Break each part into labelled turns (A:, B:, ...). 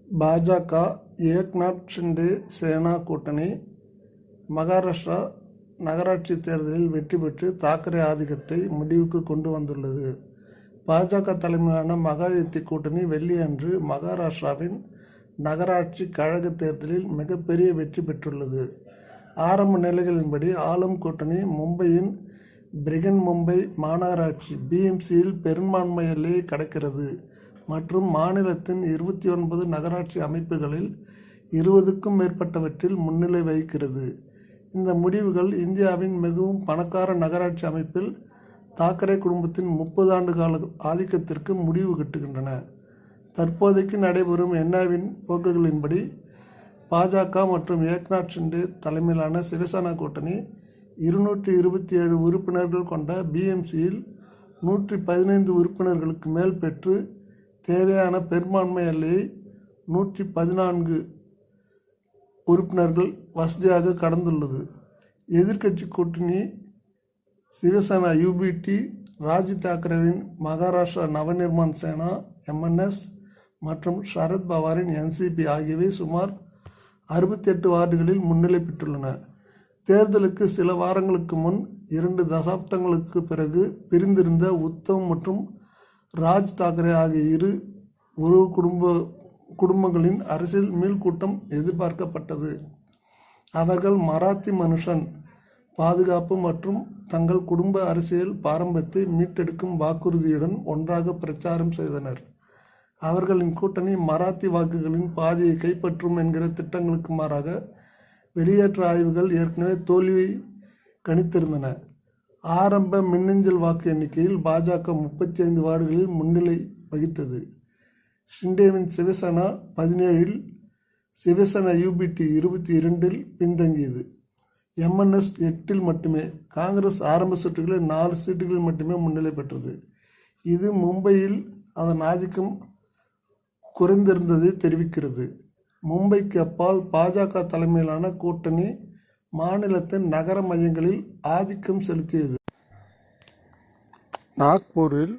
A: பாஜக ஏக்நாத் ஷிண்டே சேனா கூட்டணி மகாராஷ்டிரா நகராட்சி தேர்தலில் வெற்றி பெற்று தாக்கரே ஆதிக்கத்தை முடிவுக்கு கொண்டு வந்துள்ளது. பாஜக தலைமையிலான மகாயுத்தி கூட்டணி வெள்ளியன்று மகாராஷ்டிராவின் நகராட்சி கழக தேர்தலில் மிகப்பெரிய வெற்றி பெற்றுள்ளது. ஆரம்ப நிலைகளின்படி ஆளும் கூட்டணி மும்பையின் பிரிகன் மும்பை மாநகராட்சி BMCயில் பெரும்பான்மை எல்லையை கடக்கிறது மற்றும் மாநிலத்தின் 29 நகராட்சி அமைப்புகளில் 20க்கும் மேற்பட்டவற்றில் முன்னிலை வகிக்கிறது. இந்த முடிவுகள் இந்தியாவின் மிகவும் பணக்கார நகராட்சி அமைப்பில் தாக்கரே குடும்பத்தின் 30 ஆண்டு கால ஆதிக்கத்திற்கு முடிவு கட்டுகின்றன. தற்போதைக்கு நடைபெறும் என்ஐவின் போக்குகளின்படி பாஜக மற்றும் ஏக்நாத் ஷிண்டே தலைமையிலான சிவசேனா கூட்டணி 227 உறுப்பினர்கள் கொண்ட BMCயில் 115 உறுப்பினர்களுக்கு மேல் பெற்று தேவையான பெரும்பான்மை எல்லையை 114 உறுப்பினர்கள் வசதியாக கடந்துள்ளது. எதிர்க்கட்சி கூட்டணி சிவசேனா UBT, ராஜ் தாக்கரேவின் மகாராஷ்டிரா நவநிர்மாண் சேனா MNS மற்றும் சரத் பவாரின் NCP ஆகியவை சுமார் 68 வார்டுகளில் முன்னிலை பெற்றுள்ளன. தேர்தலுக்கு சில வாரங்களுக்கு முன் 2 தசாப்தங்களுக்கு பிறகு பிரிந்திருந்த உத்தவ் மற்றும் ராஜ் தாக்கரே ஆகிய இரு உறவு குடும்பங்களின் அரசியல் மீள்கூட்டம் எதிர்பார்க்கப்பட்டது. அவர்கள் மராத்தி மனுஷன் பாதுகாப்பு மற்றும் தங்கள் குடும்ப அரசியல் பாரம்பரியத்தை மீட்டெடுக்கும் வாக்குறுதியுடன் ஒன்றாக பிரச்சாரம் செய்தனர். அவர்களின் கூட்டணி மராத்தி வாக்குகளின் பாதியை கைப்பற்றும் என்கிற திட்டங்களுக்கு மாறாக வெளியேற்ற ஆய்வுகள் ஏற்கனவே தோல்வி கணித்திருந்தன. ஆரம்ப மின்னஞ்சல் வாக்கு எண்ணிக்கையில் பாஜக 35 வார்டுகளில் முன்னிலை வகித்தது. ஷிண்டேவின் சிவசேனா 17, சிவசேனா UBT 22 பின்தங்கியது. MNS 8 மட்டுமே. காங்கிரஸ் ஆரம்ப சுற்றுகளில் 4 சீட்டுகளில் மட்டுமே முன்னிலை பெற்றது. இது மும்பையில் அதன் ஆதிக்கம் குறைந்திருந்ததை தெரிவிக்கிறது. மும்பைக்கு அப்பால் பாஜக தலைமையிலான கூட்டணி மாநிலத்தின் நகர மையங்களில் ஆதிக்கம் செலுத்தியது. நாக்பூரில்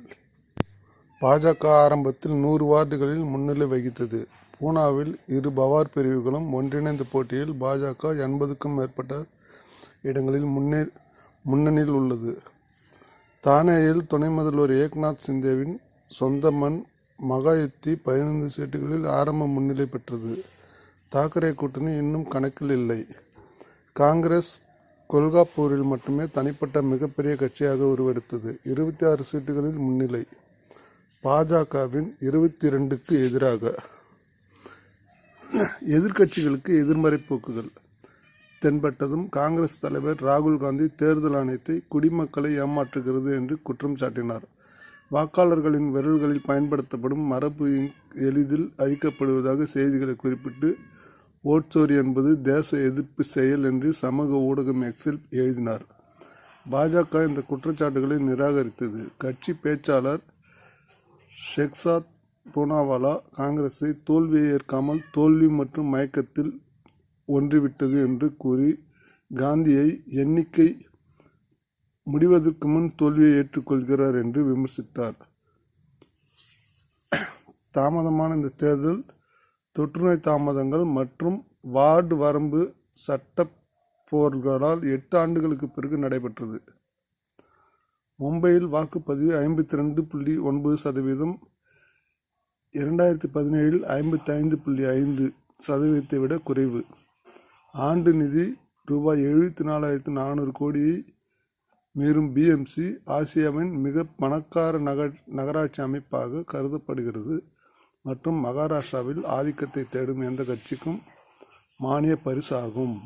A: பாஜக ஆரம்பத்தில் 100 வார்டுகளில் முன்னிலை வகித்தது. பூனாவில் இரு பவார் பிரிவுகளும் ஒன்றிணைந்த போட்டியில் பாஜக 80க்கும் மேற்பட்ட இடங்களில் முன்னணியில் உள்ளது. தானேயில் துணை முதல்வர் ஏக்நாத் ஷிண்டேவின் சொந்த மண் மகாயுத்தி 15 சீட்டுகளில் ஆரம்ப முன்னிலை பெற்றது. தாக்கரே கூட்டணி இன்னும் கணக்கில் இல்லை. காங்கிரஸ் கொல்காப்பூரில் மட்டுமே தனிப்பட்ட மிகப்பெரிய கட்சியாக உருவெடுத்தது. 26 சீட்டுகளில் முன்னிலை. பாஜகவின் 22க்கு எதிராக. எதிர்க்கட்சிகளுக்கு எதிர்மறை போக்குகள் தென்பட்டதும் காங்கிரஸ் தலைவர் ராகுல் காந்தி தேர்தல் ஆணையத்தை குடிமக்களை ஏமாற்றுகிறது என்று குற்றம் சாட்டினார். வாக்காளர்களின் விரல்களில் பயன்படுத்தப்படும் மரபு எளிதில் அழிக்கப்படுவதாக செய்திகளை குறிப்பிட்டு ஓட்சோரி என்பது தேச எதிர்ப்பு செயல் என்று சமூக ஊடகம் Xல் எழுதினார். பாஜக இந்த குற்றச்சாட்டுகளை நிராகரித்தது. கட்சி பேச்சாளர் ஷெஹ்சாத் பூனாவாலா காங்கிரஸை தோல்வியை ஏற்காமல் தோல்வி மற்றும் மயக்கத்தில் ஒன்றிவிட்டது என்று கூறி காந்தியை எண்ணிக்கை முடிவதற்கு முன் தோல்வியை ஏற்றுக்கொள்கிறார் என்று விமர்சித்தார். தாமதமான இந்த தேர்தல் தொற்றுநோய் தாமதங்கள் மற்றும் வார்டு வரம்பு சட்ட போர்களால் 8 ஆண்டுகளுக்கு பிறகு நடைபெற்றது. மும்பையில் வாக்குப்பதிவு 52.9%, 2017 55.5% விட குறைவு. ஆண்டு நிதி ரூபாய் 74,400 கோடியை மீறும் BMC ஆசியாவின் மிக பணக்கார நகராட்சி அமைப்பாக கருதப்படுகிறது மற்றும் மகாராஷ்டிராவில் ஆதிக்கத்தை தேடும் எந்த கட்சிக்கும் மானிய பரிசு ஆகும்.